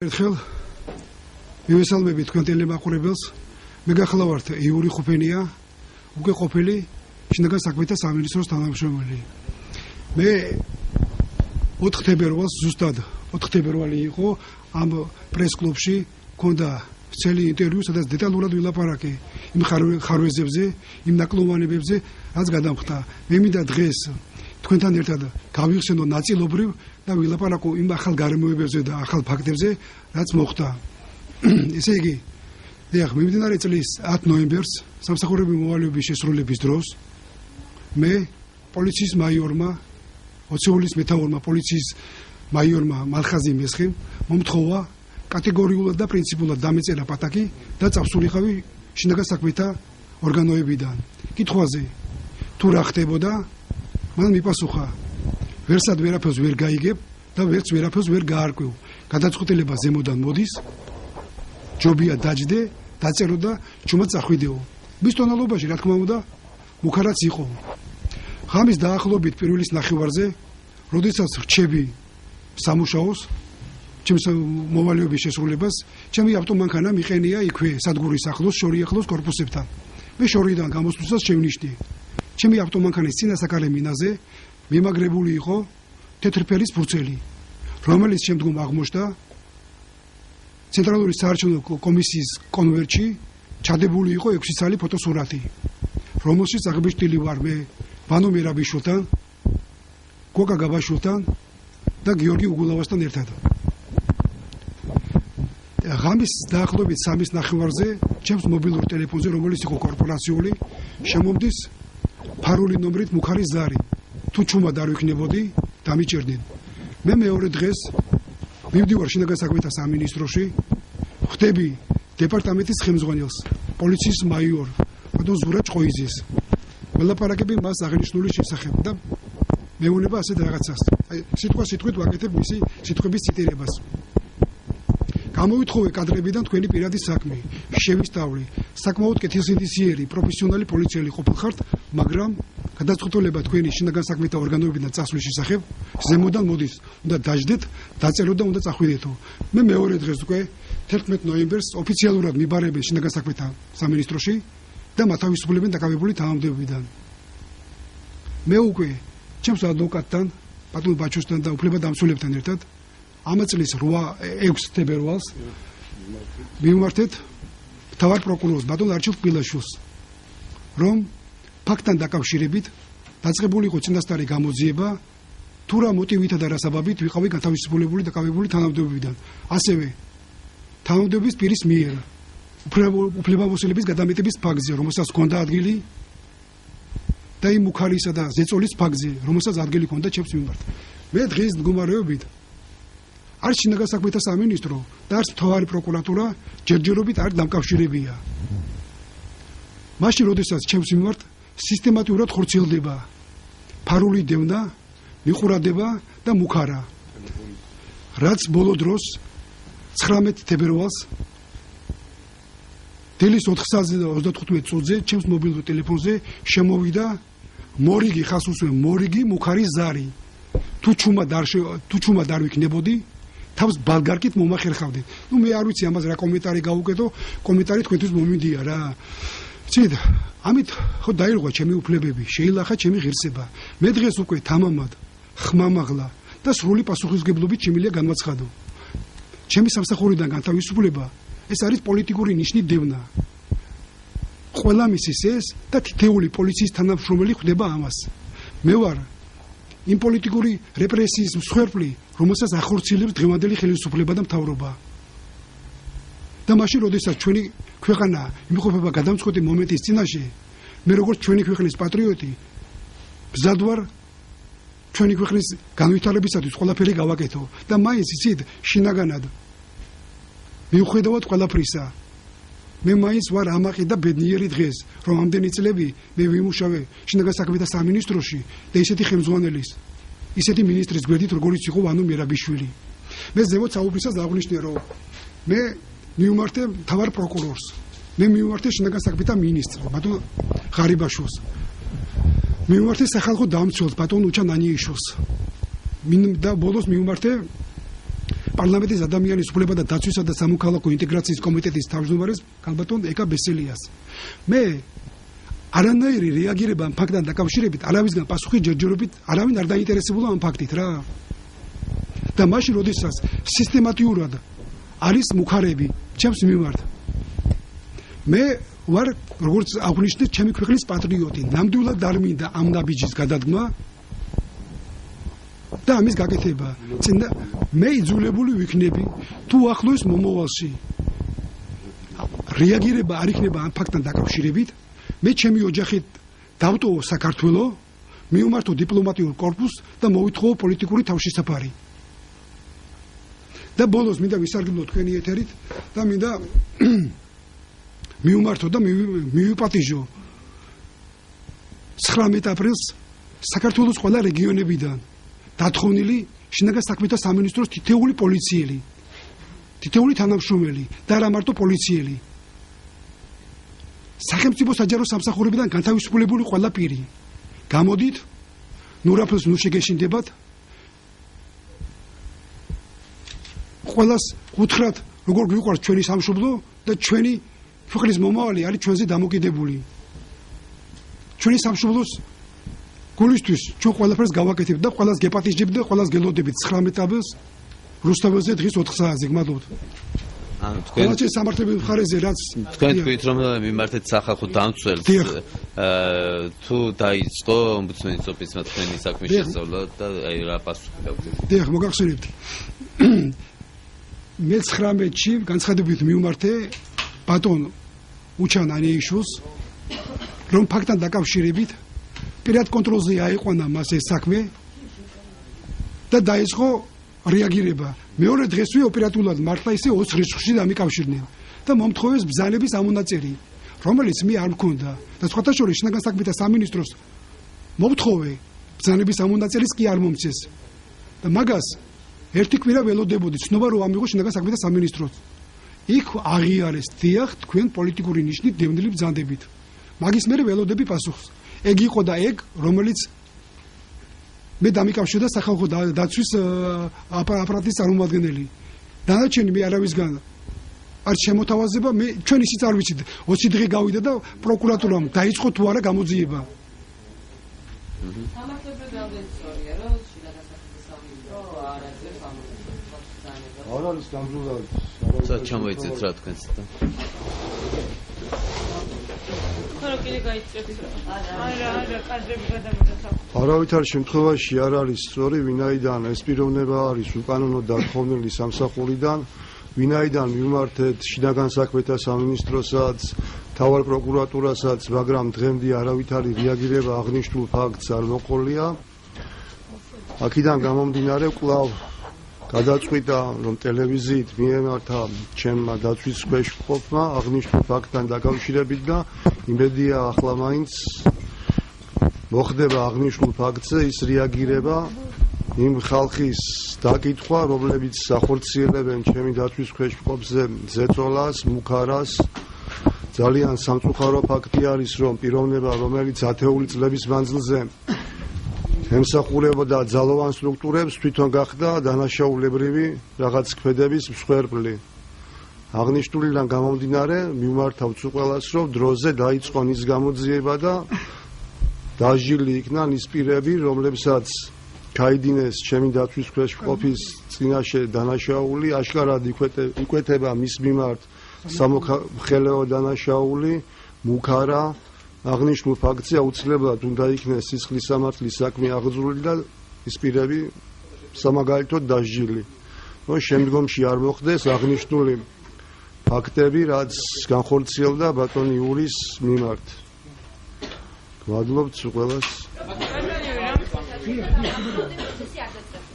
ერთხელ მივესალმებით თქვენ ტელემაყურებელს. მე გახლავართ იური ხუფენია, უკვე ყოფილი შინაგან საქმეთა სამინისტროს თანამშრომელი. მე 4 თებერვალს ზუსტად 4 თებერვალი იყო ამ პრეს-კლუბში მქონდა წელი ინტერვიუ, სადაც დეტალურად ვილაპარაკე იმ ხარვეზებზე, იმ ნაკლოვანებებზე, რაც გადამხდა. მე მინდა დღეს თქვენთან ერთად გავიხსენო ნაწილობრივ და ვილაპარაკო იმ ახალ გარემოებებზე და ახალ ფაქტებზე, რაც მოხდა. ესე იგი, დიახ, მიმდინარე წლის 10 ნოემბერს სამსახურებრივი მოვალეობის შესრულების დროს მე პოლიციის მაიორმა, ოცეულის მეთაურმა პოლიციის მაიორმა მალხაზი მესხიმ მომთხოვა კატეგორიულად და პრინციპულად დამეწერა პატაკი და წავსულიყავი შინაგან საქმეთა ორგანოებიდან. კითხვაზე თუ რა ხდებოდა, მან მიპასუხა: ვერსად ვერაფერს ვერ გაიგებ და ვერც ვერაფერს ვერ გაარკვევ. გადაწყვეტილება ზემოდან მოდის, ჯობია დაჯდე, დაწერო და ჩუმად წახვიდეო. მის ტონალობაში, რა თქმა უნდა, მუქარაც იყო. ღამის დაახლოებით პირველის ნახევარზე, როდესაც რჩები სამუშაოს, ჩემს მოვალეობის შესრულებას, ჩემი ავტომანქანა მიყენია იქვე სადგურის ახლოს, შორიახლოს კორპუსებთან. მე შორიდან გამოსვლისას შევნიშნე. ჩემი ავტომანქანის წინასაკარე მინაზე მიმაგრებული იყო თეთრფერის ფურცელი, რომელიც შემდგომ აღმოჩნდა ცენტრალური საარჩევნო კომისიის კონვერტში ჩადებული იყო 6 ცალი ფოტოსურათი, რომელშიც აღბეჭდილი ვარ მე ვანო მერაბიშვილთან, გოგა გაბაშვილთან და გიორგი უგულავასთან ერთად. ღამის დაახლოებით 3-ის ნახევარზე ჩემს მობილურ ტელეფონზე, რომელიც იყო კორპორაციული, შემომდის ფარული ნომრით მუქარი ზარი. თუ ჩუმად არ ვიქნებოდი, დამიჭერდნენ. მე მეორე დღეს მივდივარ შინაგან საქმეთა სამინისტროში, ხვდები დეპარტამენტის ხელმძღვანელს, პოლიციის მაიორ ბატონ ზურაბ ჭყოიზის. ველაპარაკები მას აღნიშნული შესახებ და მეუნება ასეთ რაღაცას. სიტყვა სიტყვით ვაკეთებ მისი სიტყვების ციტირებას. გამოვითხოვე კადრებიდან თქვენი პირადი საქმე, შევისწავლე, საკმაოდ კეთილსინდისიერი პროფესიონალი პოლიციელი ყოფილხართ, მაგრამ გადაწყვეტილება თქვენი შინაგან საქმეთა ორგანოებიდან წასვლის შესახებ ზემოდან მოდის. უნდა დაждდეთ, დაწეროთ და უნდა წახვიდეთო. მე მეორე დღეს უკვე 11 ნოემბერს ოფიციალურად მიბარებენ შინაგან საქმეთა სამინისტროში და მათავისუფლებენ დაკავებული თანამდებობიდან. მე უკვე ჩემს ადვოკატთან, ბატონ ბაჩოსთან და უფლებადამცველებთან ერთად ამ წლის 6 თებერვალს მივმართეთ მთავარ პროკურორს ბატონ არჩილ პილაშვილს, რომ ფაქტთან დაკავშირებით დაწყებული იყო წინასწარი გამოძიება, თუ რა მოტივითა და რა საბაბით ვიყავი გათავისუფლებული დაკავებული თანამდებობიდან. ასევე თანამდებობის პირის მიერ უფლებამოსილების გადამეტების ფაქტზე, რომელსაც ჰქონდა ადგილი და იმ მუქარისა და ზეწოლის ფაქტზე, რომელსაც ადგილი ჰქონდა ჩემს მიმართ. მე დღის მდგომარეობით არც შინაგან საქმეთა სამინისტრო და არც მთავარი პროკურატურა ჯერჯერობით არ დამკავშირებია. მაშინ, როდესაც ჩემს მიმართ სისტემატურად ხორციელდება ფარული დევნა, მიყურადება და მუქარა, რაც ბოლო დროს 19 თებერვალს დილის 4:35 წუთზე ჩემს მობილურ ტელეფონზე შემოვიდა მორიგი, ხას უსვენ მორიგი მუქარი ზარი. თუ ჩუმად არ ვიქნებოდი, თავს ბალგარკით მომახერხავდით. მე არ ვიცი ამას რა კომენტარი გავუკეთო, კომენტარი თქვენთვის მომინდია რა. ცით, ამით ხო დაირღვა ჩემი უფლებები, შეილახა ჩემი ღირსება. მე დღეს უკვე თამამად ხმამაღლა და სრული პასუხისმგებლობით შემიძლია განვაცხადო. ჩემი სამსახურიდან განთავისუფლება ეს არის პოლიტიკური ნიშნით დევნა. ყველა მისის ეს და თითეული პოლიციის თანამშრომელი ხვდება ამას. მე ვარ იმ პოლიტიკური რეპრესიის მსხვერპლი, რომელსაც ახორციელებს დღევანდელი ხელისუფლება და მთავრობა. და მაშინ, როდესაც ჩვენი ქვეყანა იმყოფება გადამწყვეტი მომენტის წინაშე, მე როგორც ჩვენი ქვეყნის პატრიოტი მზად ვარ ჩვენი ქვეყნის განვითარებისათვის ყველაფერი გავაკეთო და მაინც იცით შინაგანად მიუხედავად ყველაფრისა, მე მაინც ვარ ამაყი და ბედნიერი დღეს, რომ ამდენი წლები მე ვიმუშავე შინაგან საქმეთა სამინისტროში და ისეთი ხელმძღვანელის, ისეთი მინისტრის გვერდით, როგორიც იყო ვანო მერაბიშვილი. მე ზემოთ საუბრისას დავღნიშნე, რომ მე მივმართე მთავარ პროკურორს, მე მივმართე შინაგან საქმეთა მინისტრს, ბატონ ღარიბაშვილს, მივმართე სახალხო დამცველს, ბატონ უჩან ანიიშვილს და ბოლოს მივმართე პარლამენტის ადამიანის უფლებათა და დაცვისა და სამოქალაქო ინტეგრაციის კომიტეტის თავმჯდომარეს ქალბატონ ეკა ბესელიას. მე არანაირი რეაგირება ამ ფაქტთან დაკავშირებით არავისგან პასუხი ჯერჯერობით არავინ არ დაინტერესებულა ამ ფაქტით რა. და მაშინ როდესაც სისტემატიურად არის მუხარები ჩემს მიმართ. მე ვარ როგორც აღნიშნეთ ჩემი ქვეყნის პატრიოტი. ნამდვილად არ მინდა ამ ნაბიჯის გადადგმა და ამის გაკეთება. მე იძულებული ვიქნები თუ ახლოს მომავალში რეაგირება არ იქნება ამ ფაქტთან დაკავშირებით, მე ჩემი ოჯახით დავტოვო საქართველო, მივმართო დიპლომატიურ კორპუსს და მოვითხოვო პოლიტიკური თავშესაფარი. და ბოლოს მინდა ვისარგებლო თქვენი ეთერით და მინდა მივმართო და მივიპატიჟო 19 აპრილს საქართველოს ყველა რეგიონებიდან დათხოვნილი შინაგან საქმეთა სამინისტროს თითეული პოლიციელი, თითეული თანამშრომელი და არა მარტო პოლიციელი. სახელმწიფო საჯარო სამსახურებიდან განთავისუფლებული ყველა პირი. გამოდით, ნურაფლს ნუ შეგეშინდებათ. ყველას უთხრათ, როგორ გვიყვარს ჩვენი სამშობლო და ჩვენი ქვეყნის მომავალი არის ჩვენზე დამოკიდებული. ჩვენი სამშობლოს გულისთვის ჩვენ ყველაფერს გავაკეთებთ და ყველას გეპატიჟებთ და ყველას გელოდებით 19 აპრილს რუსთაველზე დღის 4 საათზე. გმადლობთ. ანუ თქვენ სამართლებრივ მხარეზე რაც თქვენ თქვით რომ მიმართეთ სახალხო დამცველს თუ დაიწყო ომბუდსმენის ოფისმა თქვენი საქმის შესწავლა და აი რა პასუხი გაგვიგებთ? დიახ, მოგახსენებთ. მე 19-ში განცხადებით მივმართე ბატონ უჩან ანეიშვილს, რომ ფაქტთან დაკავშირებით პირად კონტროლზე აიყვანა მას ეს საქმე და დაიწყო რეაგირება. მეორე დღესვე ოპერატულად მართლა ისე 20 რიცხვში დამიკავშირდნენ და მომთხოვეს ბრძანების ამონაწერი, რომელიც მე არ მქონდა და სხვათა შორის შინაგან საქმეთა სამინისტროს მომთხოვე ბრძანების ამონაწერის კი არ მომწეს და მაგას ერთი კვირა ველოდებოდი ცნობა რომ ამიღო შინაგან საქმეთა სამინისტროს. იქ აღიარეს დიახ თქვენ პოლიტიკური ნიშნით დევნილი ბრძანდებით. მაგის მერე ველოდები პასუხს. ეგ იყო და ეგ რომელიც მე დამიკავშირდა სახალხო დაცვის აპარატის წარმომადგენელი. დანარჩენი მე არავისგან არ შემოთავაზება, მე ჩვენ ისიც არ ვიცით 20 დღე გავიდა და პროკურატურამ დაიწყო თუ არა გამოძიება. არ არის გამძლეობად. საერთოდ ჩამოიწეთ რა თქვენს და არავითარ შემთხვევაში არ არის სწორი, ვინაიდან ეს პიროვნება არის უკანონო დათხოვნილი სამსახურიდან, ვინაიდან მიმართეთ შინაგან საქმეთა სამინისტროსაც, მთავარ პროკურატურასაც, მაგრამ დღემდე არავითარი რეაგირება აღნიშნულ ფაქტს არ მოყოლია. აქედან გამომდინარე კვლავ გადაწყვიტა რომ ტელევიზიით მიემართა ჩემმა დაცვის ქვეშ მყოფმა აღნიშნულ ფაქტთან დაკავშირებით და იმედია ახლა მაინც მოხდება აღნიშნულ ფაქტზე ის რეაგირება იმ ხალხის დაკითხვა რომლებიც ახორციელებენ ჩემი დაცვის ქვეშ მყოფზე ზეწოლას, მუქარას. ძალიან სამწუხარო ფაქტი არის რომ პიროვნება რომელიც 10 წლების მანძილზე ემსახურებოდა ძალოვან სტრუქტურებს თვითონ გახდა დანაშაულებრივი რაღაც ქმედების მსხვერპლი. აღნიშნულიდან გამომდინარე მიმართავ ყველას რომ დროზე დაიწყო ის გამოძიება და დაჟილი იქნა ის პირები რომლებსაც გაიდინეს ჩემი დაცვის ქვეშ მყოფის წინაშე დანაშაული აშკარად იკვეთება მის მიმართ სამოხელეო დანაშაული მუქარა აღნიშნულ ფაქტზე აუცილებლად უნდა იქნეს სისხლის სამართლის საქმე აღძრული და ის პირები სამაგალითოდ დასჯილი. შემდგომში არ მოხდეს აღნიშნული ფაქტები, რაც განხორციელდა ბატონი იურის მიმართ. გმადლობთ ყველას.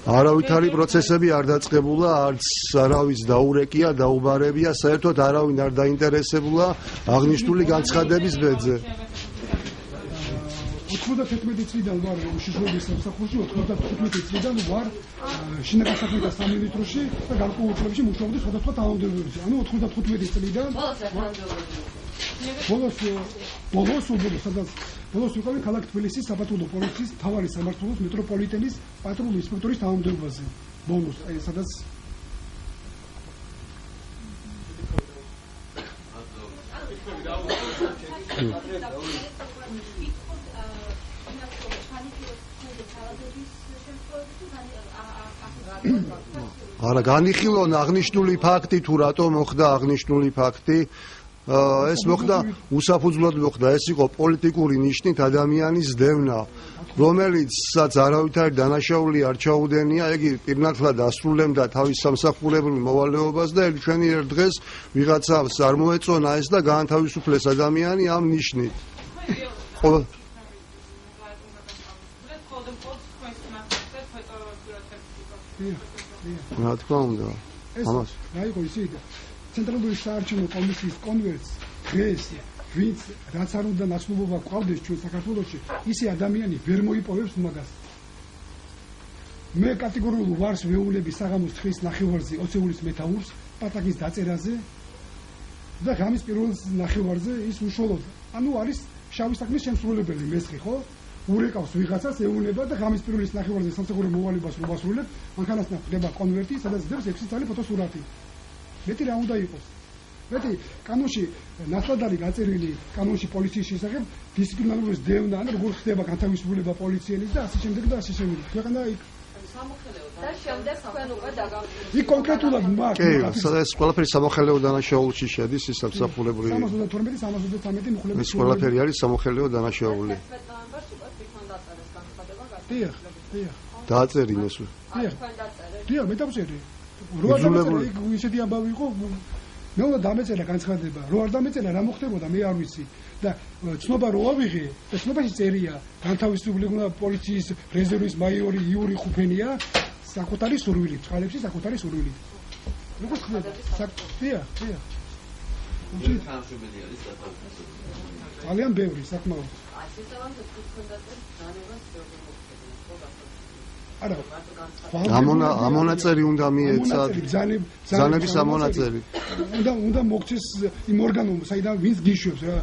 არავითარი პროცესები არ დაწყებულა, არც არავის დაურეკია, დაუბარებია, საერთოდ არავინ არ დაინტერესებულა აღნიშნული განცხადების ბედზე. 91 წლიდან ვარ უშიშროების სამსახურში, 95 წლიდან ვარ შინაგან საქმეთა სამინისტროში და გარკვეულ წლებში მუშაობდი სხვადასხვა თანამდებობებში. ანუ 95 წლიდან ბოლოს ვიყავი ქალაქ თბილისის საპატრულო პოლიციის მთავარი სამმართველოს მეტროპოლიტენის პატრულ ინსპექტორის თანამდებობაზე. ბოლოს, სადაც არა განიხილონ აღნიშნული ფაქტი თუ რატომ მოხდა აღნიშნული ფაქტი ეს მოხდა უსაფუძვლოდ მოხდა ეს იყო პოლიტიკური ნიშნით ადამიანის დევნა რომელიცაც არავითარი დანაშაული არ ჩაუდენია იგი პირნათლად ასრულებდა თავის სამსახურებრივ მოვალეობას და ჩვენი ერთ დღეს ვიღაცას არ მოეწონა ეს და გაანთავისუფლეს ადამიანი ამ ნიშნით რა თქმა უნდა ამას რა იყო ისე ცენტრალური საარჩევნო კომისიის კონვერტს დღეს ვინც რაც არ უნდა ნაცნობობა გვყავდეს ჩვენ საქართველოში ისე ადამიანი ვერ მოიპოვებს მაგას მე კატეგორიულ ვარს ვეულები საღამოს 9-ის ნახევარზე ოცეულის მეთაურს პატაკის დაწერაზე და ღამის პირველ ნახევარზე ის უშუალოდ ანუ არის შავი საქმის შემსრულებელი მესხი ხო ურეკავს ვიღაცას ეუნება და ღამის პირველის ნახევარზე სამსახურო მოვალებას რო ასრულებ მანქანასთან ხდება კონვერტი სადაც დებს 6 წელი ფოტოსურათი მეტი რა უნდა იყოს მეტი კანონში ნაცვლად არის გაწერილი კანონში პოლიციის შესახებ დისციპლინარული დევნა ან როგორ ხდება განთავისუფლება პოლიციელის და ასე შემდეგ და ასე შემდეგ ქვეყანა იქ და შემდეგ თქვენ უკვე დაგავიწყდით იქ კონკრეტულად მაქვს ეს ყველაფერი სამოხელეო დანაშაულში შედის ის სამსახურებრივი 312-313 მუხლების ეს ყველაფერი არის სამოხელეო დანაშაული დიახ დააწერინეს დიახ მე დავწერე რო არ დამეწერა იქ ისეთი ამბავი იყო მე უნდა დამეწერა განცხადება რო არ დამეწერა რა მოხდებოდა მე არ ვიცი და ცნობა რო ავიღე და ცნობაში წერია განთავისუფლებული პოლიციის რეზერვის მაიორი იური ხუფენია საკუთარი სურვილით წყალებში საკუთარი სურვილით როგორ ხდება დიახ ძალიან ბევრი საკმაოდ არა ამონაწერი უნდა მიეცათ ძალების ამონაწერი უნდა მოგცეს იმ ორგანომ საიდან ვინც გიშვებს რა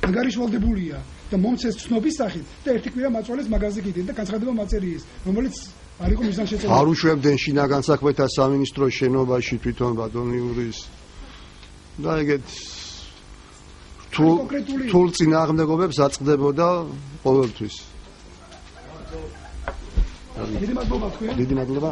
ანგარიშვალდებულია და მომცეს ცნობის სახით და ერთი კვირა მაწვალეს მაგაზე კიდე და განცხადება მაწერიის რომელიც არ იყო მიზანშეწონილი არ უშვებდნენ შინაგან საქმეთა სამინისტროს შენობაში თვითონ ბატონიურის და ეგეთ თულ წინააღმდეგობებს აწყდებოდა ყოველთვის დიდი მადლობა თქვენ დიდი მადლობა